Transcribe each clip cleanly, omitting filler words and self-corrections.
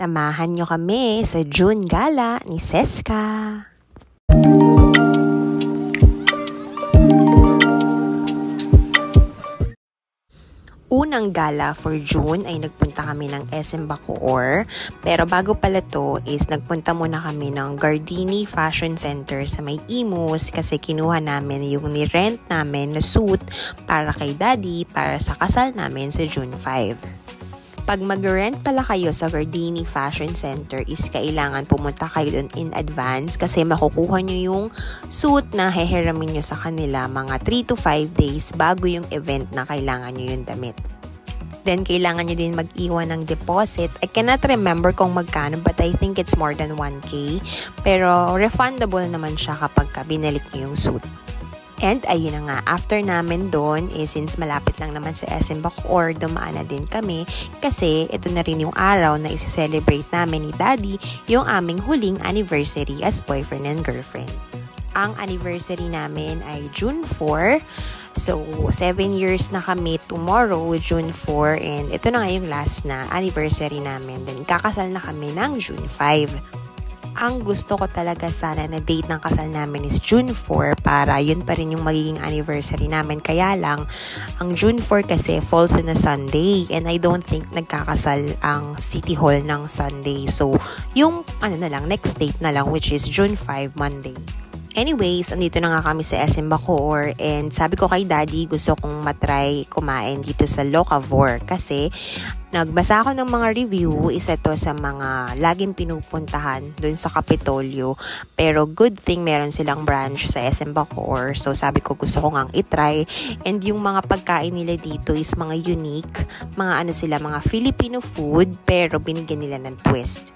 Samahan nyo kami sa June Gala ni Seska. Unang gala for June ay nagpunta kami ng SM Bacoor. Pero bago pala to is nagpunta muna kami ng Gardini Fashion Center sa may Imus kasi kinuha namin yung ni-rent namin na suit para kay Daddy para sa kasal namin sa June 5. Pag mag-rent pala kayo sa Gardini Fashion Center is kailangan pumunta kayo dun in advance kasi makukuha nyo yung suit na hehiramin nyo sa kanila mga 3 to 5 days bago yung event na kailangan nyo yung damit. Then, kailangan nyo din mag-iwan ng deposit. I cannot remember kung magkano but I think it's more than 1K. Pero refundable naman siya kapag binalik nyo yung suit. And ayun na nga, after namin doon, since malapit lang naman sa SM Bacoor, dumaan na din kami kasi ito na rin yung araw na isi-celebrate namin ni Daddy yung aming huling anniversary as boyfriend and girlfriend. Ang anniversary namin ay June 4. So, 7 years na kami tomorrow, June 4. And ito na nga yung last na anniversary namin. Then, kakasal na kami ng June 5. Ang gusto ko talaga sana na date ng kasal namin is June 4 para yun pa rin yung magiging anniversary namin. Kaya lang, ang June 4 kasi falls on a Sunday and I don't think nagkakasal ang City Hall ng Sunday. So, yung next date na lang which is June 5, Monday. Anyways, andito na nga kami sa SM Bacoor and sabi ko kay Daddy gusto kong matry kumain dito sa Locavor kasi nagbasa ako ng mga review, isa to sa mga laging pinupuntahan dun sa Kapitolyo. Pero good thing meron silang branch sa SM Bacoor. So sabi ko gusto ko ngang itry. And yung mga pagkain nila dito is mga unique. Mga mga Filipino food pero binigyan nila ng twist.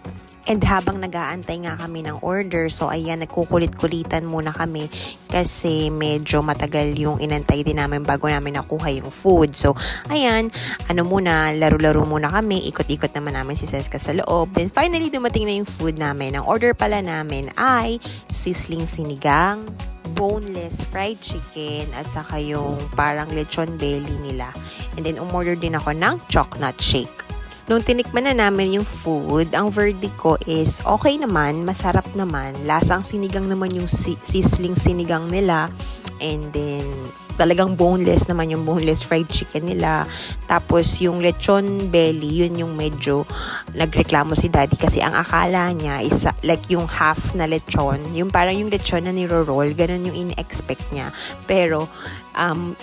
And habang nag-aantay nga kami ng order, so ayan, nagkukulit-kulitan muna kami kasi medyo matagal yung inantay din namin bago namin nakuha yung food. So, ayan, laro-laro muna kami, ikot-ikot naman namin si Seska sa loob. Then finally, dumating na yung food namin. Ang order pala namin ay sisling sinigang, boneless fried chicken, at saka yung parang lechon belly nila. And then, umorder din ako ng chocolate shake. Nung tinikman na namin yung food, ang verdict ko is okay naman, masarap naman. Lasang sinigang naman yung sisling sinigang nila. And then, talagang boneless naman yung boneless fried chicken nila. Tapos, yung lechon belly, yun yung medyo nagreklamo si Daddy kasi ang akala niya is like yung half na lechon. Yung parang yung lechon na niro-roll, ganun yung in-expect niya. Pero,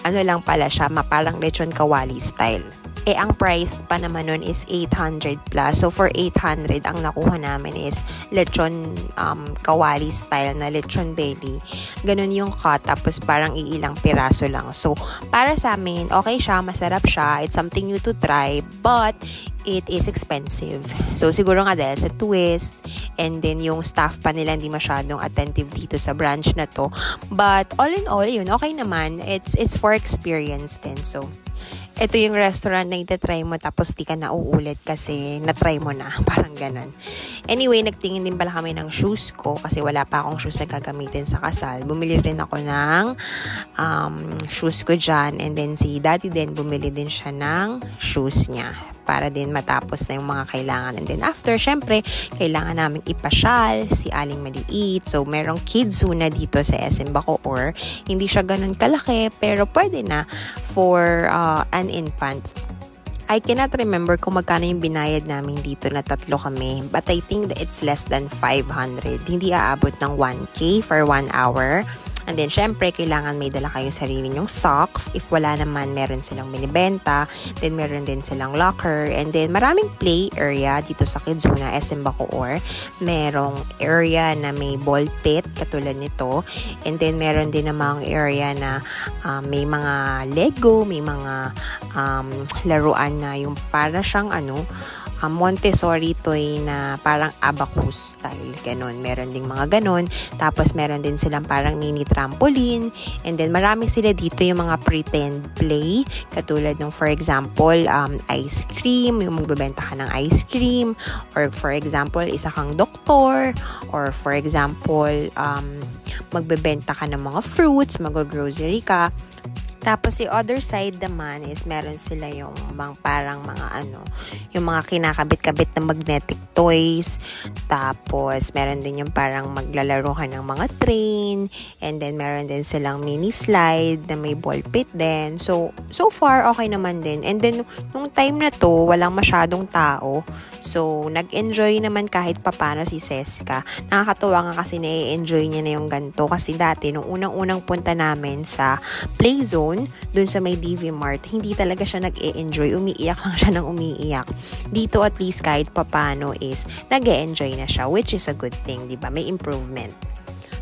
lang pala siya, parang lechon kawali style. Ang price pa naman nun is 800 plus. So, for 800, ang nakuha namin is lechon kawali style na lechon belly. Ganun yung cut. Tapos, parang iilang piraso lang. So, para sa amin, okay siya, masarap siya. It's something new to try. But, it is expensive. So, siguro nga dahil sa twist. And then, yung staff pa nila hindi masyadong attentive dito sa branch na to. But, all in all, yun, okay naman. It's for experience din. So, ito yung restaurant na itatry mo tapos di ka na uulit kasi natry mo na. Parang ganun. Anyway, nagtingin din pala kami ng shoes ko kasi wala pa akong shoes na gagamitin sa kasal. Bumili rin ako ng shoes ko dyan. And then si Daddy din, bumili din siya ng shoes niya para din matapos na yung mga kailangan. And then after, syempre, kailangan namin ipasyal si Aling Maliit. So, merong kids na dito sa SM Bacoor. Hindi siya ganun kalaki, pero pwede na for an infant. I cannot remember kung magkano yung binayad namin dito na 3 kami. But I think that it's less than 500. Hindi aabot ng 1K for 1 hour. And then, syempre, kailangan may dala kayong sarili nyong socks. If wala naman, meron silang binibenta. Then, meron din silang locker. And then, maraming play area dito sa Kidzuna, SM Bacoor. Merong area na may ball pit, katulad nito. And then, meron din namang area na may mga Lego, may mga laruan na yung para siyang Montessori toy na parang abacus style, ganun. Meron ding mga ganun. Tapos, meron din silang parang mini trampoline. And then, marami sila dito yung mga pretend play. Katulad ng, for example, ice cream. Yung magbebenta ka ng ice cream. Or, for example, isa kang doktor. Or, for example, magbebenta ka ng mga fruits. Mag-grocery ka. Tapos si other side naman is meron sila yung parang mga yung mga kinakabit-kabit na magnetic toys. Tapos meron din yung parang maglalaro ka ng mga train. And then meron din silang mini slide na may ball pit din. So far okay naman din. And then nung time na to, walang masyadong tao. So nag-enjoy naman kahit papano si Seska. Nakakatuwa nga kasi na-enjoy niya na yung ganito. Kasi dati nung unang-unang punta namin sa play zone, dun sa may DV Mart, hindi talaga siya nag-e-enjoy. Umiiyak lang siya ng umiiyak. Dito at least kahit papano is nag-e-enjoy na siya, which is a good thing, di ba? May improvement.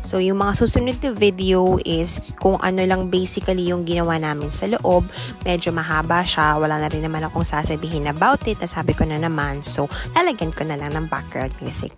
So, yung mga susunod na video is kung ano lang basically yung ginawa namin sa loob. Medyo mahaba siya. Wala na rin naman akong sasabihin about it. Nasabi ko na naman. So, lalagyan ko na lang ng background music.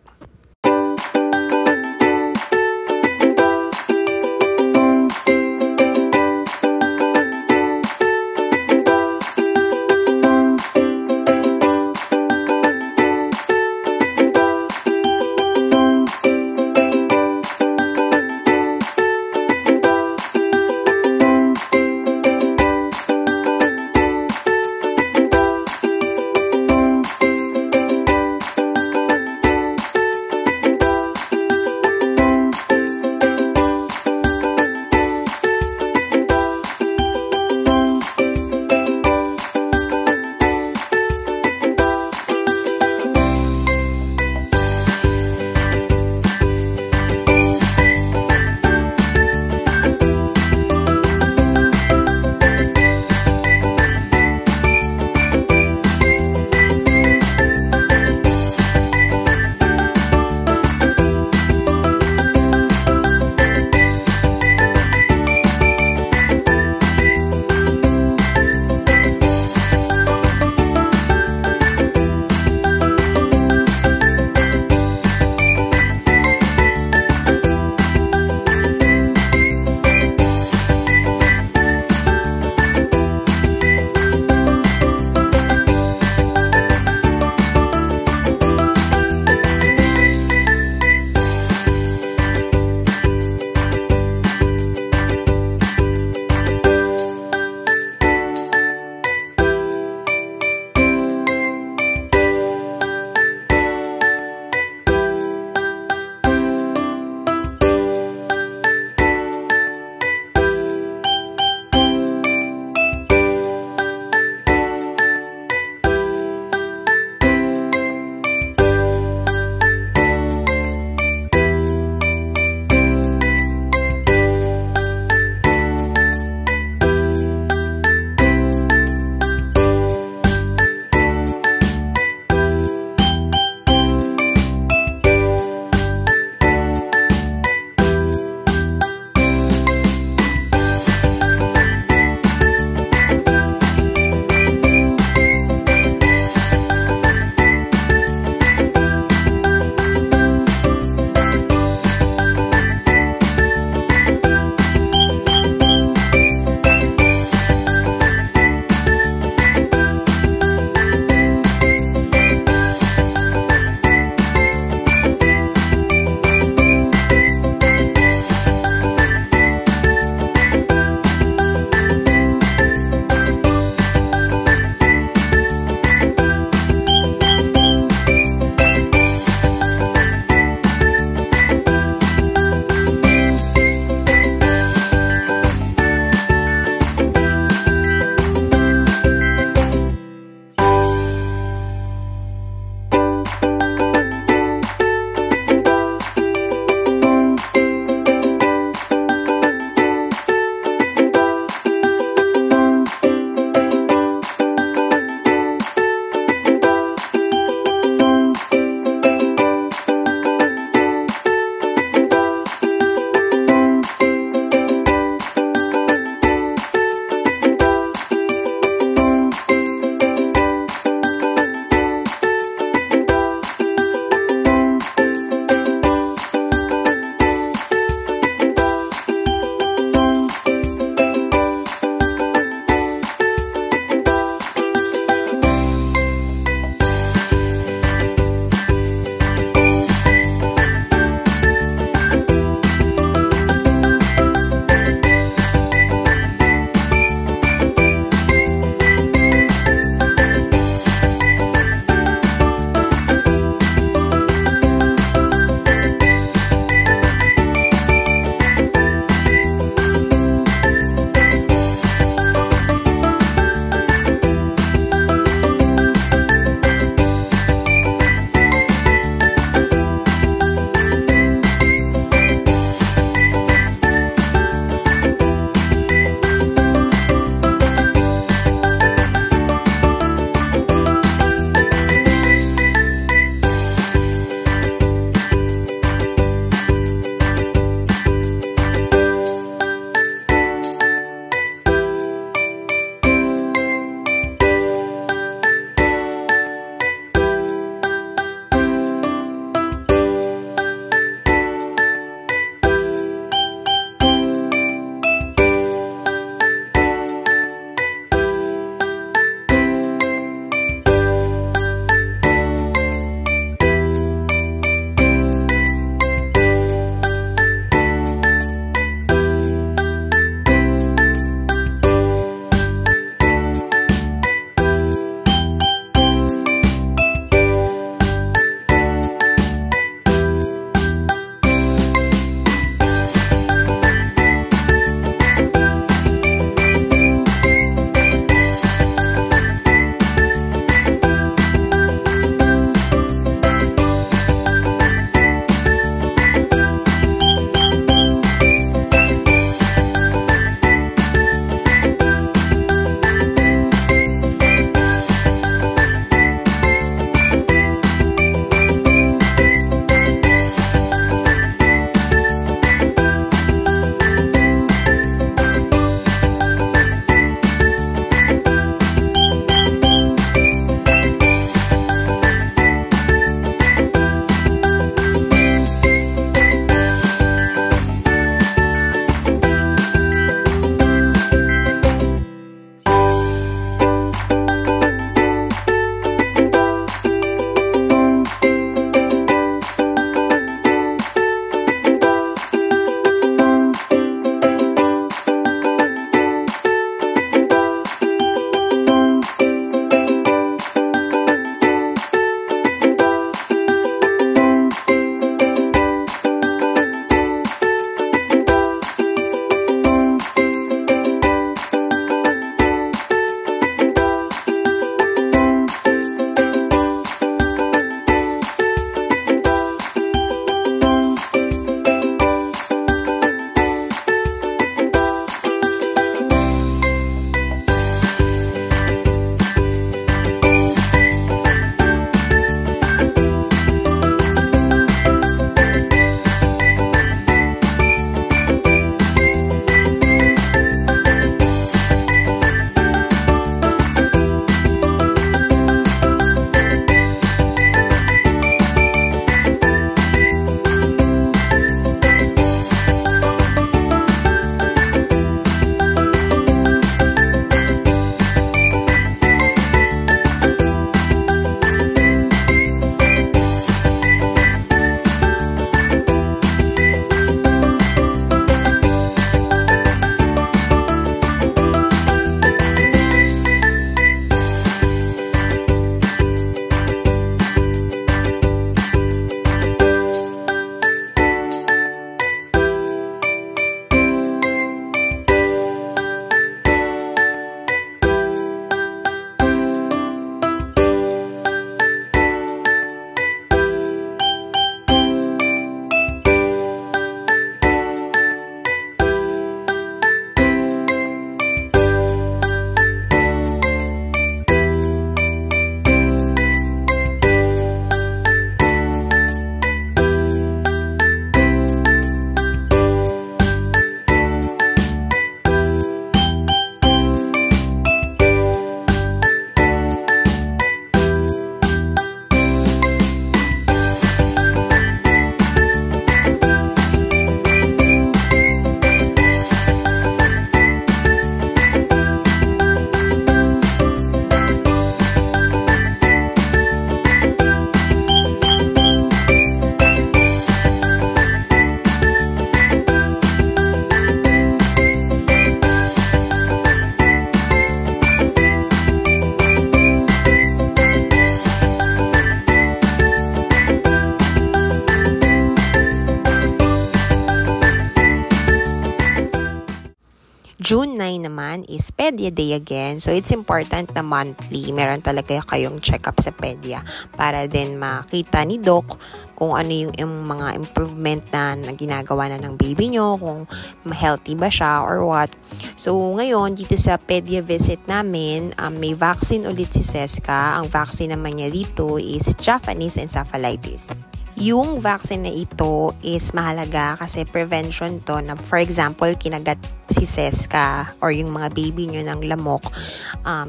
June 9 naman is Pedia Day again. So, it's important na monthly meron talaga kayong check-up sa Pedia para din makita ni Doc kung ano yung mga improvement na ginagawa na ng baby nyo, kung healthy ba siya or what. So, ngayon, dito sa Pedia visit namin, may vaccine ulit si Seska. Ang vaccine naman niya dito is Japanese encephalitis. Yung vaccine na ito is mahalaga kasi prevention to na, for example, kinagat si Seska or yung mga baby nyo ng lamok.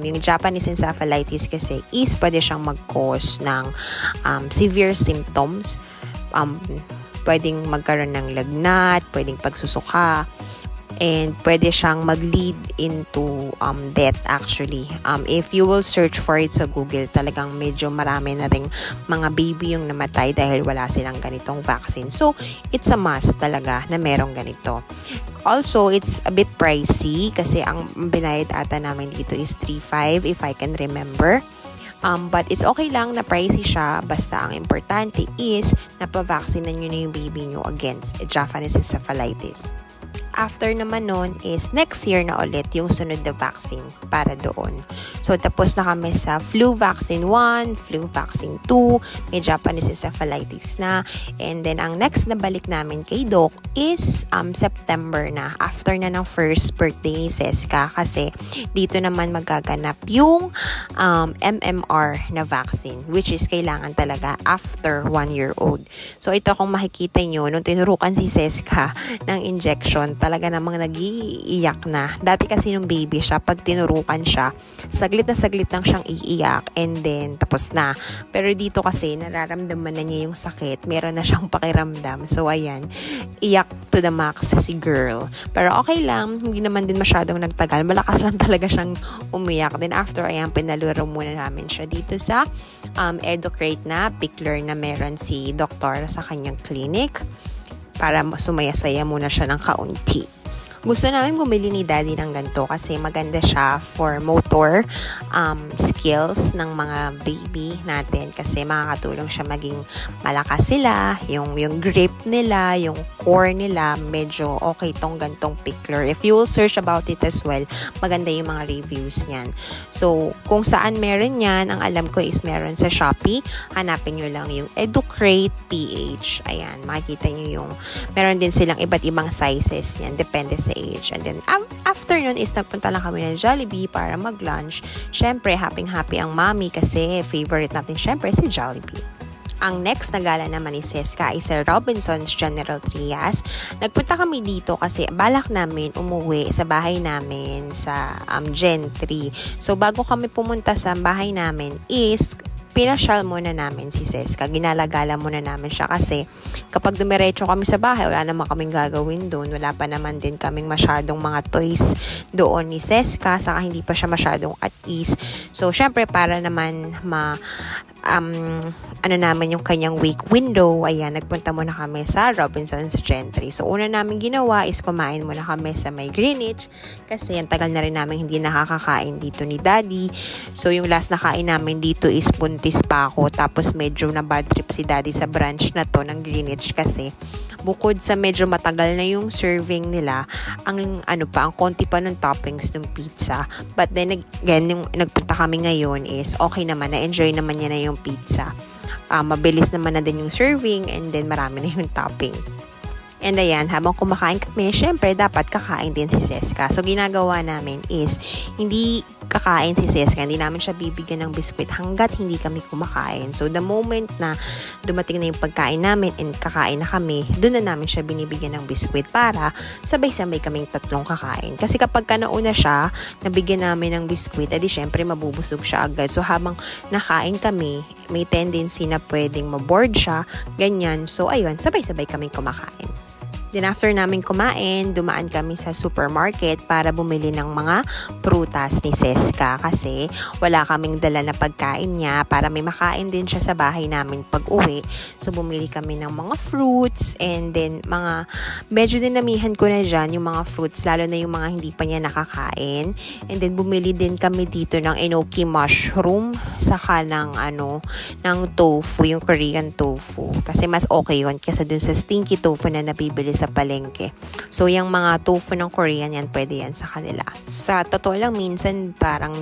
Yung Japanese encephalitis kasi is pwede siyang mag-cause ng severe symptoms. Pwedeng magkaroon ng lagnat, pwedeng pagsusuka, and pwede siyang mag-lead into death actually. If you will search for it sa Google, talagang medyo marami na ring mga baby yung namatay dahil wala silang ganitong vaccine. So, it's a must talaga na merong ganito. Also, it's a bit pricey kasi ang binayad ata namin dito is 3,500 if I can remember. But it's okay lang na pricey siya, basta ang importante is napavaccine nyo na yung baby nyo against Japanese encephalitis. After naman nun is next year na ulit yung sunod na vaccine para doon. So, tapos na kami sa flu vaccine 1, flu vaccine 2, may Japanese encephalitis na. And then, ang next na balik namin kay Doc is September na. After na ng first birthday ni Seska kasi dito naman magaganap yung MMR na vaccine which is kailangan talaga after 1 year old. So, ito kung makikita nyo, nung tinurukan si Seska ng injection, talaga namang nag-iiyak na. Dati kasi nung baby siya, pag tinurukan siya, saglit lang siyang iiyak and then tapos na. Pero dito kasi nararamdaman na niya yung sakit, meron na siyang pakiramdam. So ayan, iyak to the max si girl. Pero okay lang, hindi naman din masyadong nagtagal. Malakas lang talaga siyang umiyak. Then after, ayan, pinaluro muna namin siya dito sa Educrate na pickler na meron si doktor sa kanyang clinic, para sumaya-saya muna siya ng kaunti. Gusto namin bumili ni Daddy ng ganito kasi maganda siya for motor skills ng mga baby natin kasi makakatulong siya maging malakas sila, yung grip nila, yung core nila, medyo okay tong gantong pickler. If you will search about it as well, maganda yung mga reviews niyan. So, kung saan meron yan, ang alam ko is meron sa Shopee. Hanapin nyo lang yung Educrate PH. Ayan, makikita nyo yung, meron din silang iba't ibang sizes niyan, depende sa age. And then, after nun is nagpunta lang kami ng Jollibee para mag-lunch. Syempre, happy ang mommy kasi favorite natin syempre si Jollibee. Ang next na gala naman ni Seska ay sa Robinson's General Trias. Nagpunta kami dito kasi balak namin umuwi sa bahay namin sa Gen 3. So, bago kami pumunta sa bahay namin is pinasyal muna namin si Seska. Ginalagala muna namin siya kasi kapag dumiretso kami sa bahay, wala naman kaming gagawin doon. Wala pa naman din kaming masyadong mga toys doon ni Seska, saka hindi pa siya masyadong at ease. So, syempre, para naman namin yung kanyang week window, ayan, nagpunta muna kami sa Robinson's Gen 3. So, una namin ginawa is kumain muna kami sa may Greenwich kasi ang tagal na rin namin hindi nakakakain dito ni Daddy. So, yung last na kain namin dito is buntis pa ako, tapos medyo na bad trip si Daddy sa branch na to ng Greenwich kasi bukod sa medyo matagal na yung serving nila, ang konti pa ng toppings ng pizza. But then again, yung nagpunta kami ngayon is okay naman, na-enjoy naman niya na yung pizza. Mabilis naman na din yung serving and then marami na yung toppings. And ayan, habang kumakain kami, syempre dapat kakain din si Seska. So, ginagawa namin is, hindi kakain si Seska, hindi namin siya bibigyan ng biskwit hanggat hindi kami kumakain. So, the moment na dumating na yung pagkain namin and kakain na kami, doon na namin siya binibigyan ng biskwit para sabay-sabay kaming tatlong kakain. Kasi kapag nauna siya, nabigyan namin ng biskwit, edi syempre mabubusog siya agad. So, habang nakain kami, may tendency na pwedeng maboard siya, ganyan. So, ayun, sabay-sabay kaming kumakain. Then after namin kumain, dumaan kami sa supermarket para bumili ng mga prutas ni Seska kasi wala kaming dala na pagkain niya para may makain din siya sa bahay namin pag uwi. So bumili kami ng mga fruits and then medyo dinamihan ko na dyan yung mga fruits, lalo na yung mga hindi pa niya nakakain. And then bumili din kami dito ng enoki mushroom saka ng tofu, yung Korean tofu. Kasi mas okay yun kasi dun sa stinky tofu na nabibili sa sa palengke. So, yung mga tofu ng Korean yan, pwede yan sa kanila. Sa totoo lang, minsan parang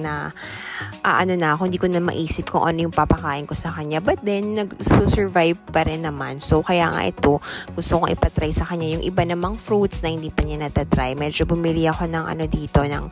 hindi ko na maisip kung ano yung papakain ko sa kanya. But then, nag-survive pa rin naman. So, kaya nga ito, gusto kong ipatry sa kanya yung iba namang fruits na hindi pa niya natatry. Medyo bumili ako ng dito, ng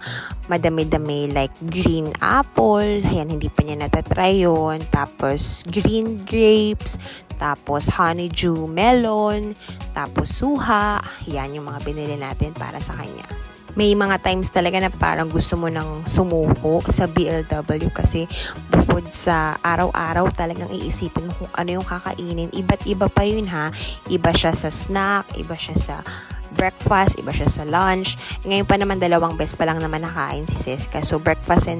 madami-dami, like green apple. Ayan, hindi pa niya natatry yun. Tapos, green grapes. Tapos, honeydew melon. Tapos, suha. Yan yung mga binili natin para sa kanya. May mga times talaga na parang gusto mo nang sumuko sa BLW kasi bukod sa araw-araw talagang iisipin mo kung ano yung kakainin. Iba't iba pa yun ha. Iba siya sa snack, iba siya sa breakfast, iba siya sa lunch. Ngayon pa naman 2 beses pa lang naman nakain si Seska. So breakfast and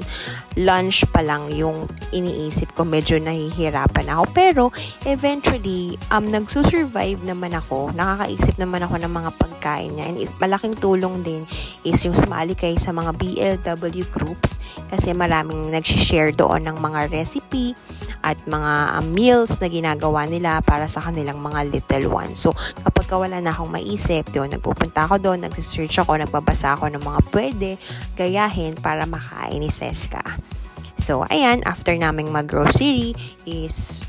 lunch pa lang yung iniisip ko. Medyo nahihirapan ako. Pero eventually, nagsusurvive naman ako. Nakakaisip naman ako ng mga pagkain niya. And malaking tulong din is yung sumali kayo sa mga BLW groups kasi maraming nag-share doon ng mga recipe at mga meals na ginagawa nila para sa kanilang mga little ones. So, kapag wala na akong maisip, nagpupunta ako doon, nag-search ako, nagbabasa ako ng mga pwede gayahin para makain ni Seska. So, ayan, after naming mag-grocery is,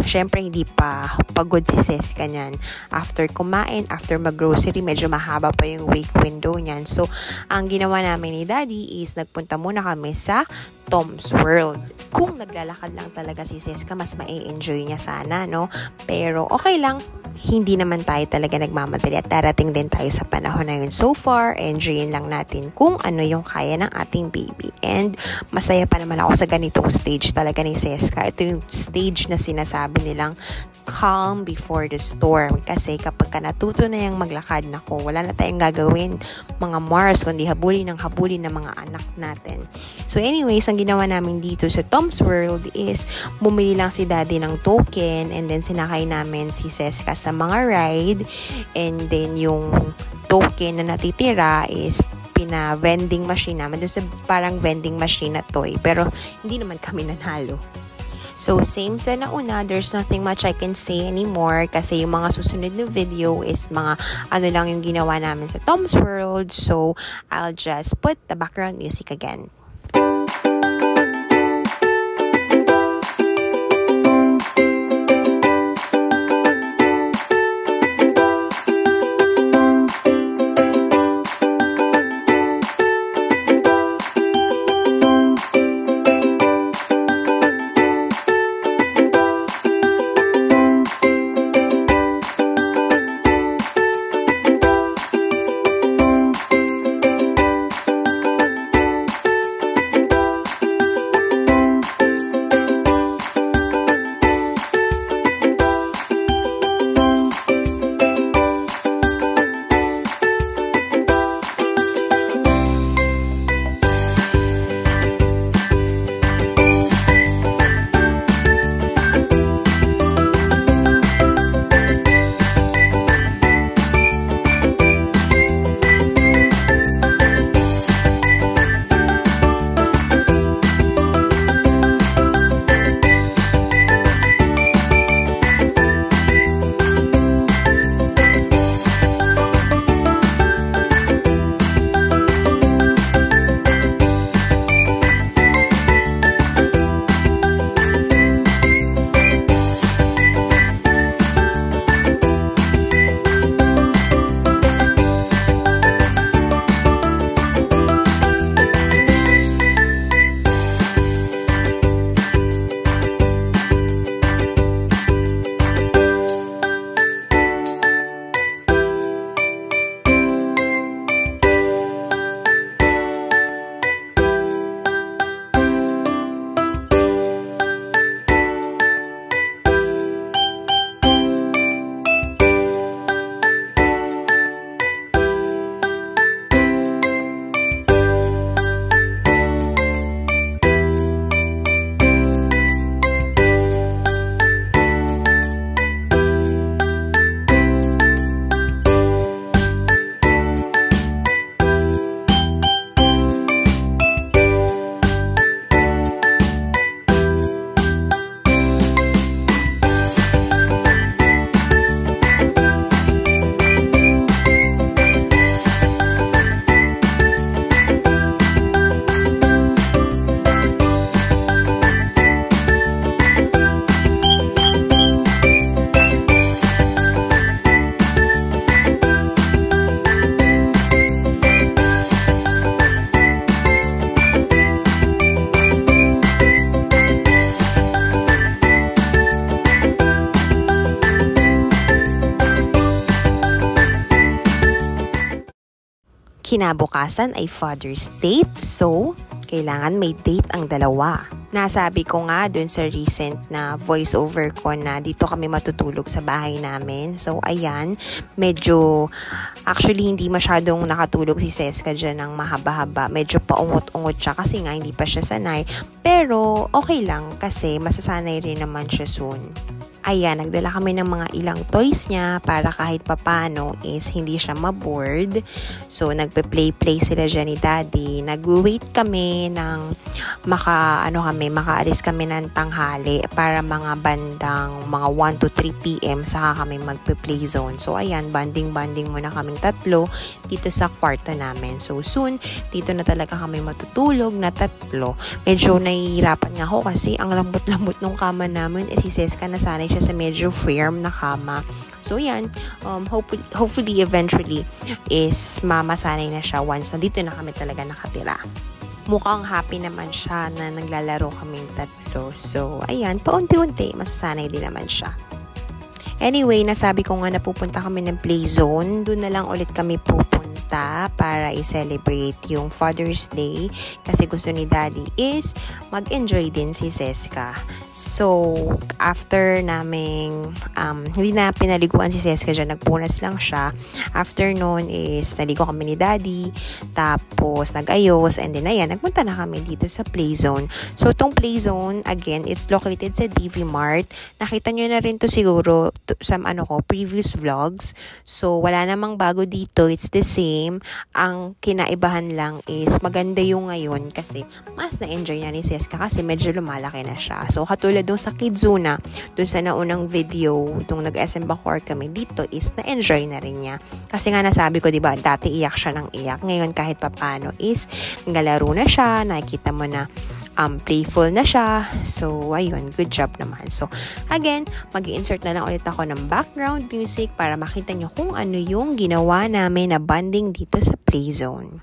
syempre hindi pa pagod si Seska niyan. After kumain, after mag-grocery, medyo mahaba pa yung wake window niyan. So, ang ginawa namin ni Daddy is nagpunta muna kami sa Tom's World. Kung naglalakad lang talaga si Seska, mas ma-enjoy niya sana, no? Pero okay lang. Hindi naman tayo talaga nagmamadali at darating din tayo sa panahon na yun. So far, enjoyin lang natin kung ano yung kaya ng ating baby. And masaya pa naman ako sa ganitong stage talaga ni Seska. Ito yung stage na sinasabi nilang calm before the storm. Kasi kapag natuto na yung maglakad, nako, wala na tayong gagawin mga Mars, kundi habulin ng mga anak natin. So anyways, ang ginawa namin dito sa Tom's World is bumili lang si Daddy ng token and then sinakay namin si Seska sa mga ride, and then yung token na natitira is pina-vending machine naman doon sa parang vending machine na toy, pero hindi naman kami nanalo. So same sa nauna, there's nothing much I can say anymore kasi yung mga susunod na video is mga lang yung ginawa namin sa Tom's World. So I'll just put the background music again. Kinabukasan ay Father's Date, so kailangan may date ang dalawa. Nasabi ko nga dun sa recent na voiceover ko na dito kami matutulog sa bahay namin. So, ayan, medyo, actually, hindi masyadong nakatulog si Seska dyan ng mahaba-haba. Medyo paungot-ungot siya kasi nga hindi pa siya sanay. Pero, okay lang kasi masasanay rin naman siya soon. Ayan, nagdala kami ng mga ilang toys niya para kahit papano is hindi siya maboard. So, nagpe-play sila dyan ni Daddy. Nag-wait kami ng makaalis kami ng tanghali para mga bandang mga 1 to 3 p.m. saka kami magpe-play zone. So, ayan, banding muna kaming tatlo dito sa kwarto namin. So, soon, dito na talaga kami matutulog na tatlo. Medyo nahihirapan nga ako kasi ang lambot-lambot nung kama namin. Si Seska nasanay siya sa medyo firm na kama. So, yan. Hopefully, eventually, is mamasanay na siya once nandito na kami talaga nakatira. Mukhang happy naman siya na naglalaro kaming tatlo. So, ayan. Paunti-unti, masasanay din naman siya. Anyway, nasabi ko nga na pupunta kami ng play zone. Doon na lang ulit kami pupunta para i-celebrate yung Father's Day kasi gusto ni Daddy is mag-enjoy din si Seska. So, after naming hindi na pinaliguan si Seska dyan, nagpunas lang siya. After noon is naligo kami ni Daddy, tapos nag-ayos, and then ayan, nagpunta na kami dito sa play zone. So, tong play zone, again, it's located sa DV Mart. Nakita nyo na rin to siguro sa previous vlogs. So, wala namang bago dito. It's the same. Ang kinaibahan lang is maganda yung ngayon kasi mas na-enjoy na ni Seska kasi medyo lumalaki na siya. So, katulad dun sa Kidzuna, dun sa naunang video, dun nag-SM Bacoor kami dito is na-enjoy na rin niya. Kasi nga nasabi ko, diba, dati iyak siya ng iyak. Ngayon kahit papano is naglalaro na siya, nakikita mo na playful na siya. So, ayun, good job naman. So, again, mag-i-insert na lang ulit ako ng background music para makita nyo kung ano yung ginawa namin na bonding dito sa Playzone.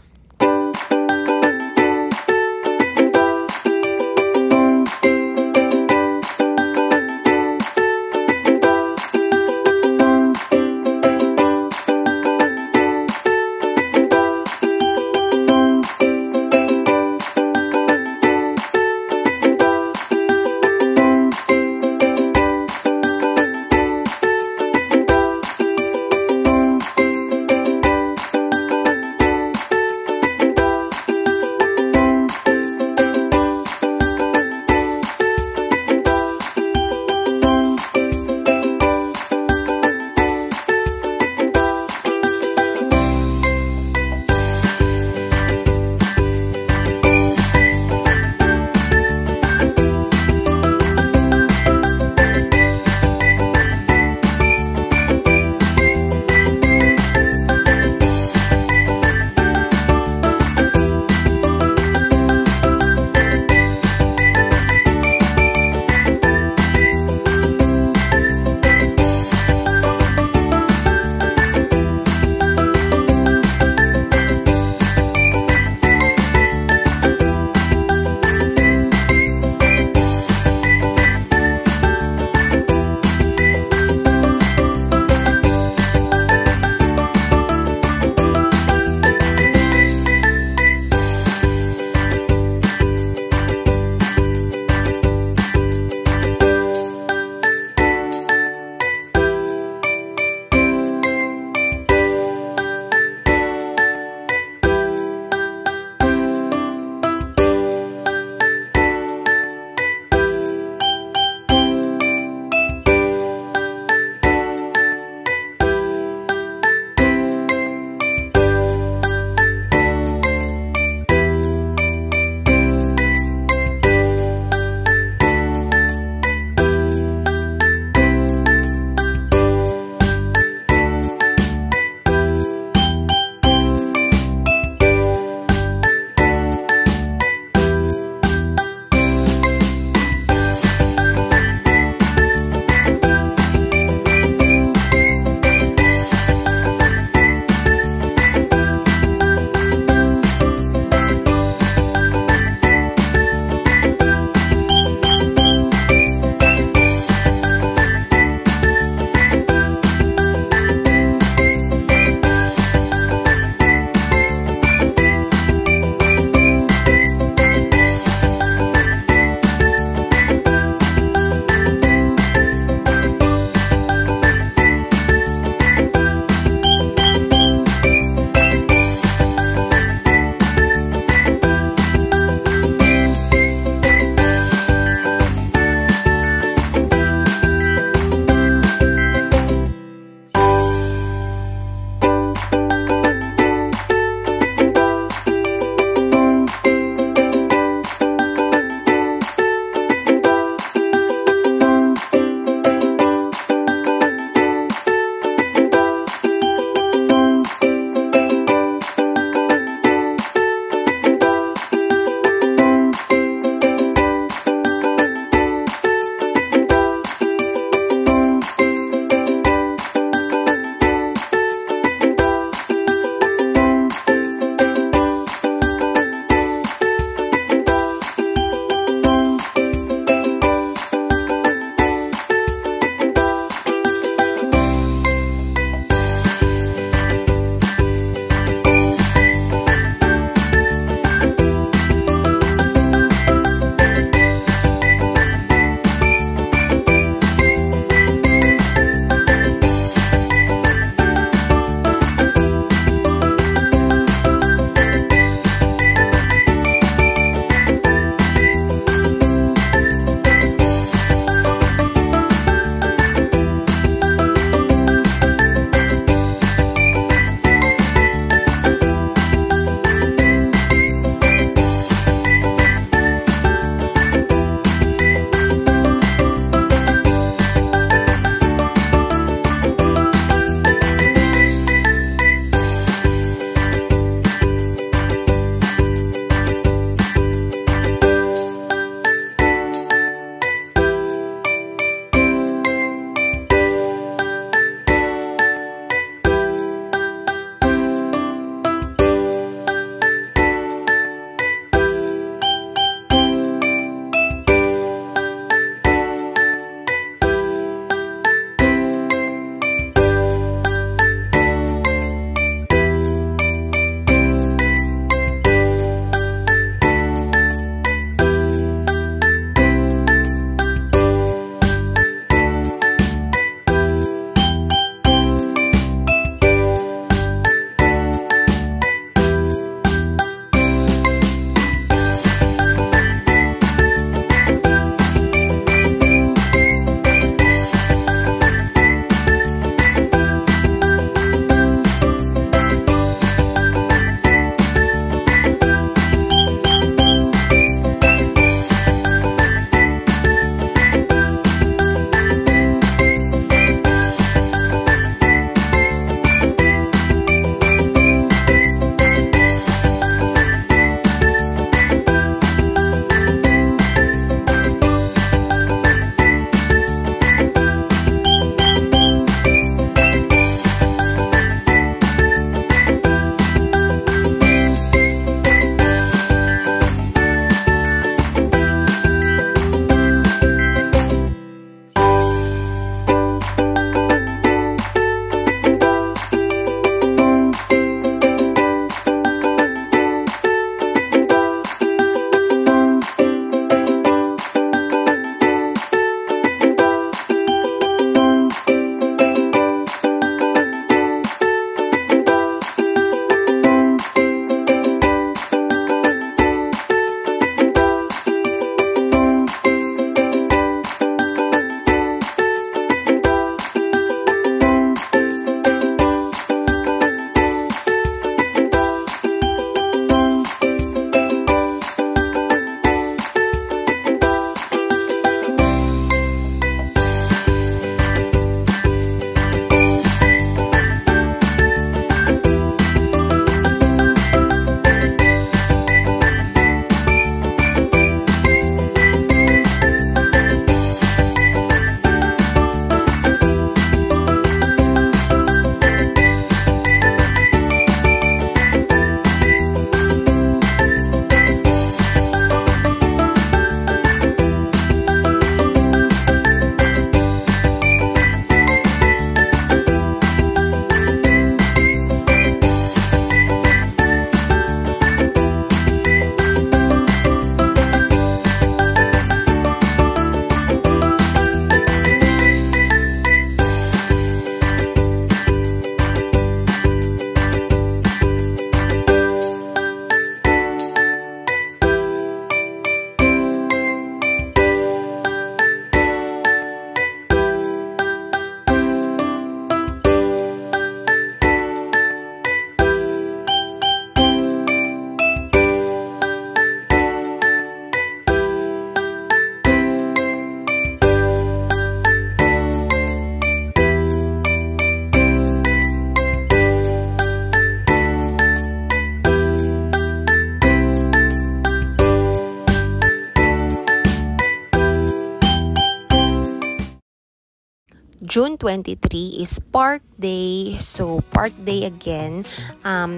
June 23 is Park Day. So, Park Day again.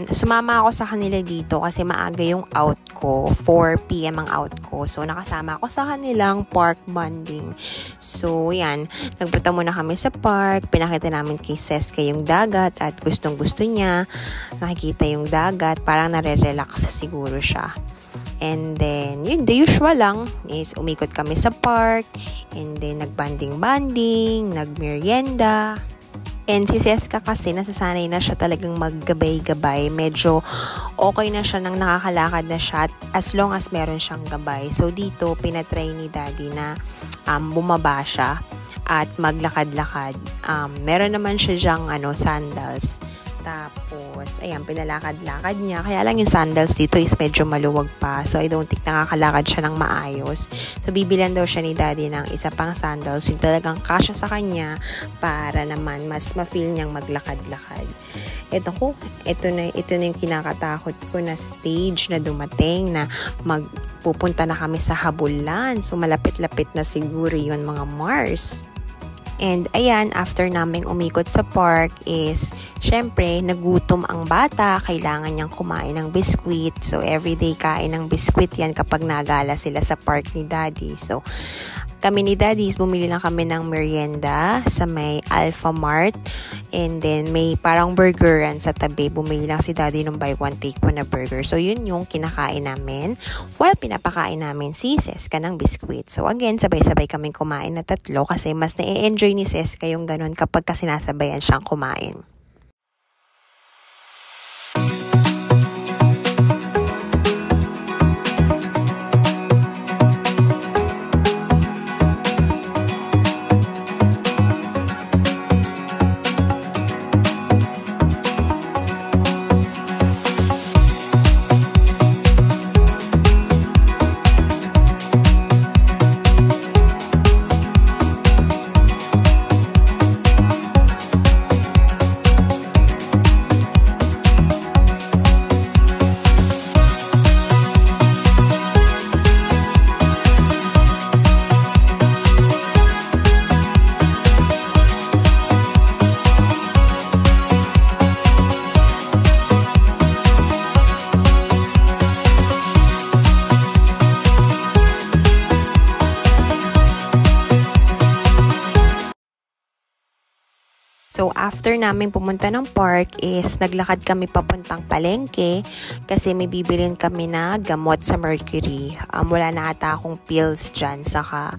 Sumama ako sa kanila dito kasi maaga yung out ko. 4 p.m. ang out ko. So, nakasama ako sa kanilang park bonding. So, yan. Nagpunta muna kami sa park. Pinakita namin kay Seska yung dagat at gustong-gusto niya. Nakikita yung dagat. Parang nare-relax siguro siya. And then, yun, the usual lang is umikot kami sa park. And then, nagbanding-banding, nagmerienda. And si Seska kasi, nasasanay na siya talagang maggabay-gabay. Medyo okay na siya nang nakakalakad na siya as long as meron siyang gabay. So, dito, pinatry ni Daddy na bumaba siya at maglakad-lakad. Meron naman siya dyang sandals. Tapos, ayan, pinalakad-lakad niya. Kaya lang yung sandals dito is medyo maluwag pa. So, I don't think nakakalakad siya ng maayos. So, bibilan daw siya ni Daddy ng isa pang sandals. Yung talagang kasya sa kanya para naman mas ma-feel niyang maglakad-lakad. Ito na yung kinakatakot ko na stage na dumating na magpupunta na kami sa habulan. So, malapit-lapit na siguro yun mga Mars. And ayan, after naming umikot sa park is, syempre, nagutom ang bata, kailangan niyang kumain ng biskwit. So, everyday kain ng biskwit yan kapag nagala sila sa park ni Daddy. So, kami ni Daddy, bumili lang kami ng merienda sa may Alpha Mart. And then, may parang burgeran sa tabi. Bumili lang si Daddy ng buy one, take one na burger. So, yun yung kinakain namin while pinapakain namin si Seska ng biskwit. So, again, sabay-sabay kaming kumain na tatlo kasi mas na-enjoy ni Seska yung ganun kapag sinasabayan siyang kumain. So, after namin pumunta ng park is naglakad kami papuntang palengke kasi may bibilin kami na gamot sa Mercury. Wala na ata akong pills dyan. Saka,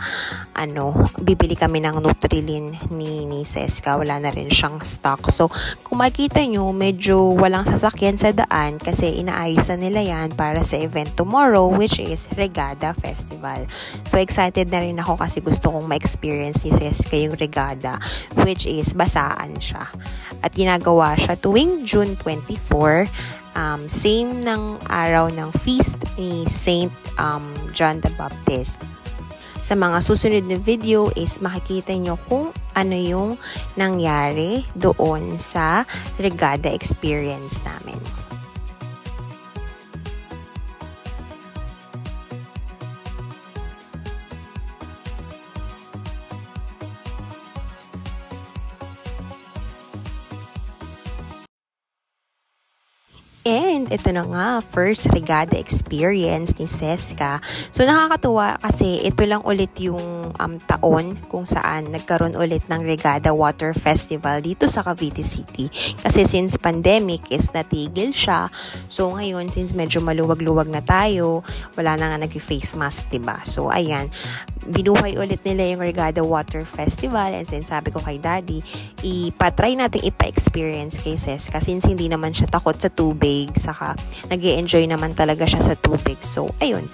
bibili kami ng Nutrilin ni Seska. Wala na rin siyang stock. So, kung makita nyo, medyo walang sasakyan sa daan kasi inaayos na nila yan para sa event tomorrow, which is Regatta Festival. So, excited na rin ako kasi gusto kong ma-experience ni Seska yung Regatta, which is basaan siya. At ginagawa siya tuwing June 24, same ng araw ng feast ni Saint John the Baptist. Sa mga susunod na video is makikita nyo kung ano yung nangyari doon sa Regatta experience namin. And ito na nga, first Regatta experience ni Seska. So nakakatuwa kasi ito lang ulit yung taon kung saan nagkaroon ulit ng Regatta Water Festival dito sa Cavite City. Kasi since pandemic is natigil siya. So ngayon, since medyo maluwag-luwag na tayo, wala na nga nag-face mask, diba? So ayan, binuhay ulit nila yung Regatta Water Festival. And since sabi ko kay Daddy, ipatry natin ipa-experience kay Seska since hindi naman siya takot sa tubig. Saka nag-e-enjoy naman talaga siya sa tubig. So, ayun.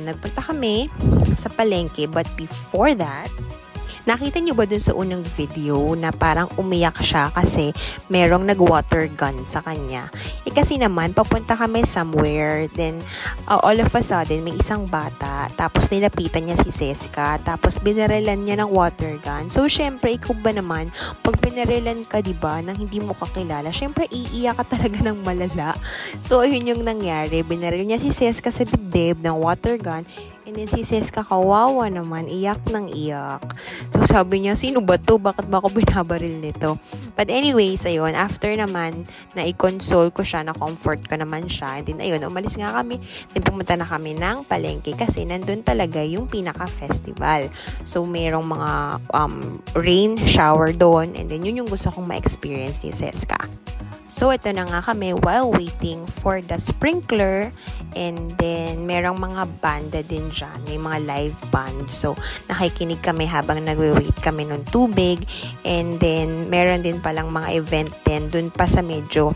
Nagpunta kami sa palengke. But before that, nakita niyo ba dun sa unang video na parang umiyak siya kasi merong nag-water gun sa kanya? Kasi naman, papunta kami somewhere. Then, all of a sudden, may isang bata. Tapos, nilapitan niya si Seska. Tapos, binarelan niya ng water gun. So, syempre, ikaw ba naman, pag binarelan ka, diba, nang hindi mo kakilala, syempre, iiyak ka talaga ng malala. So, yun yung nangyari. Binaril niya si Seska sa dibdib ng water gun. And then si Seska kawawa naman, iyak ng iyak. So sabi niya, sino ba to? Bakit ba ako binabaril nito? But anyways, ayun, after naman na i-console ko siya, na comfort ko naman siya. And then ayun, umalis nga kami. Then pumunta na kami ng palengke kasi nandun talaga yung pinaka-festival. So merong mga rain shower doon. And then yun yung gusto kong ma-experience ni Seska. So, ito na nga kami while waiting for the sprinkler. And then, merong mga banda din dyan. May mga live band. So, nakikinig kami habang nagwe-wait kami ng tubig. And then, meron din palang mga event din. Dun pa sa medyo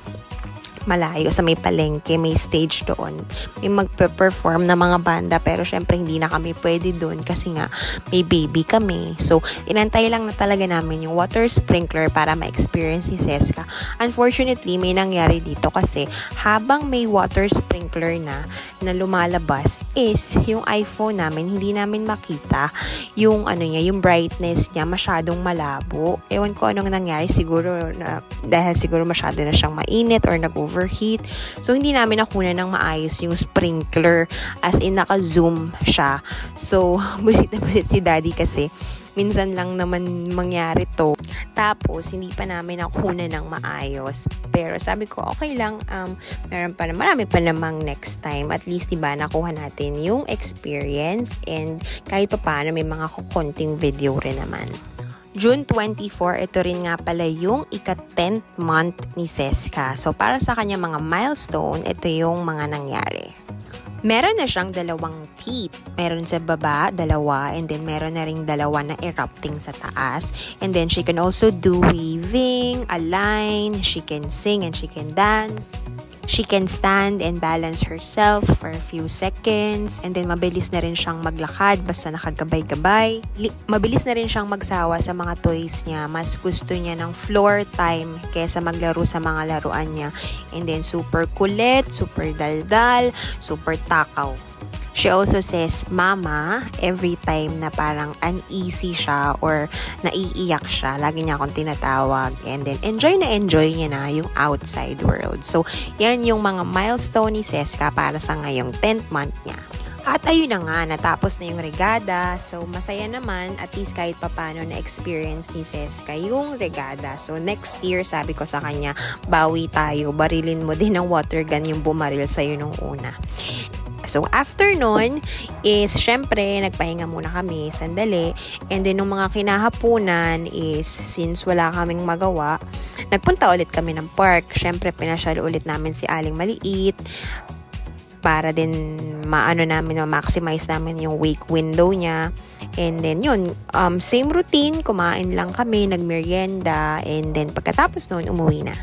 malayo, sa may palengke, may stage doon. May magpe-perform na mga banda, pero syempre hindi na kami pwede doon kasi nga may baby kami. So, inantay lang na talaga namin yung water sprinkler para ma-experience si Seska. Unfortunately, may nangyari dito kasi habang may water sprinkler na lumalabas is yung iPhone namin, hindi namin makita yung yung brightness niya masyadong malabo. Ewan ko anong nangyari, siguro dahil siguro masyado na siyang mainit or nag-overheat. So, hindi namin nakuna ng maayos yung sprinkler, as in naka-zoom siya. So, busit na busit si Daddy kasi minsan lang naman mangyari to. Tapos, hindi pa namin nakuna ng maayos. Pero sabi ko, okay lang, marami pa namang next time. At least, diba, nakuha natin yung experience. And kahit pa paano, may mga kukunting video rin naman. June 24, ito rin nga pala yung ika-10th month ni Seska. So, para sa kanya mga milestone, ito yung mga nangyari. Meron na siyang 2 teeth. Meron sa baba, 2, and then meron na ring 2 na erupting sa taas. And then she can also do weaving, align, she can sing and she can dance. She can stand and balance herself for a few seconds. And then mabilis na rin siyang maglakad basta nakagabay-gabay. Mabilis na rin siyang magsawa sa mga toys niya. Mas gusto niya ng floor time kaysa maglaro sa mga laruan niya. And then super kulit, super daldal, super takaw. She also says, Mama, every time na parang uneasy siya or naiiyak siya, lagi niya akong tinatawag. And then, enjoy niya na yung outside world. So, yan yung mga milestone ni Seska para sa ngayong 10th month niya. At ayun na nga, natapos na yung regada. So, masaya naman, at least kahit papano na-experience ni Seska yung regada. So, next year, sabi ko sa kanya, bawi tayo, barilin mo din ng water gun yung bumaril sa'yo nung una. So, after nun is, syempre, nagpahinga muna kami, sandali. And then, nung mga kinahapunan is, since wala kaming magawa, nagpunta ulit kami ng park. Syempre, pinasyal ulit namin si Aling Maliit para din ma-maximize namin yung wake window niya. And then, yun, same routine, kumain lang kami, nagmerienda, and then, pagkatapos nun, umuwi na.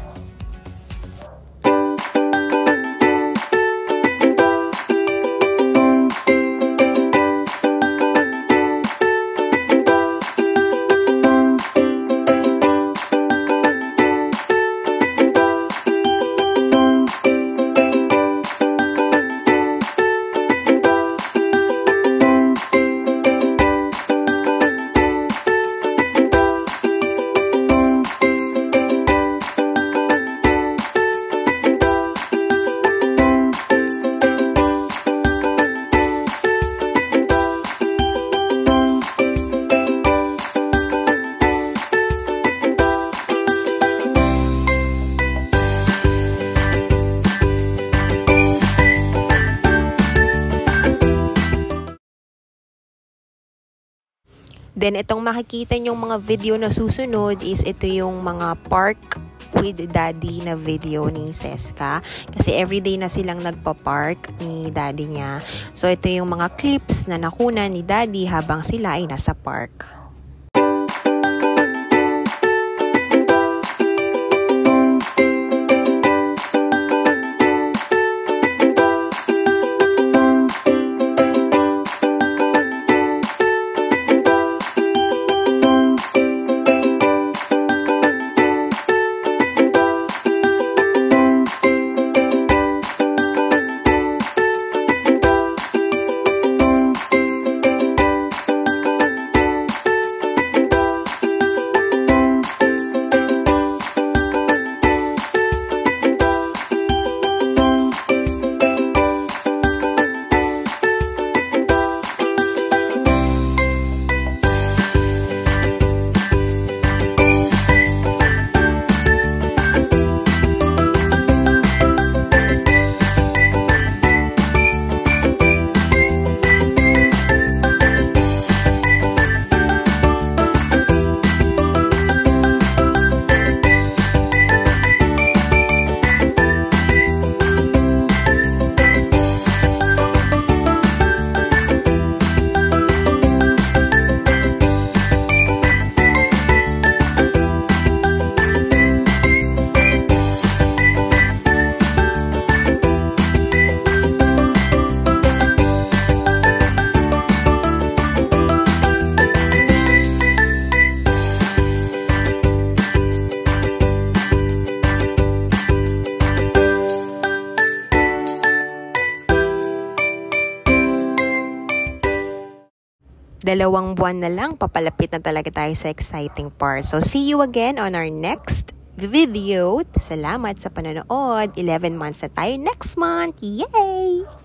Then, itong makikita nyong mga video na susunod is ito yung mga park with Daddy na video ni Seska. Kasi everyday na silang nagpa-park ni Daddy niya. So, ito yung mga clips na nakuna ni Daddy habang sila ay nasa park. 2 buwan na lang, papalapit na talaga tayo sa exciting part. So, see you again on our next video. Salamat sa panonood. 11 months na tayo next month. Yay!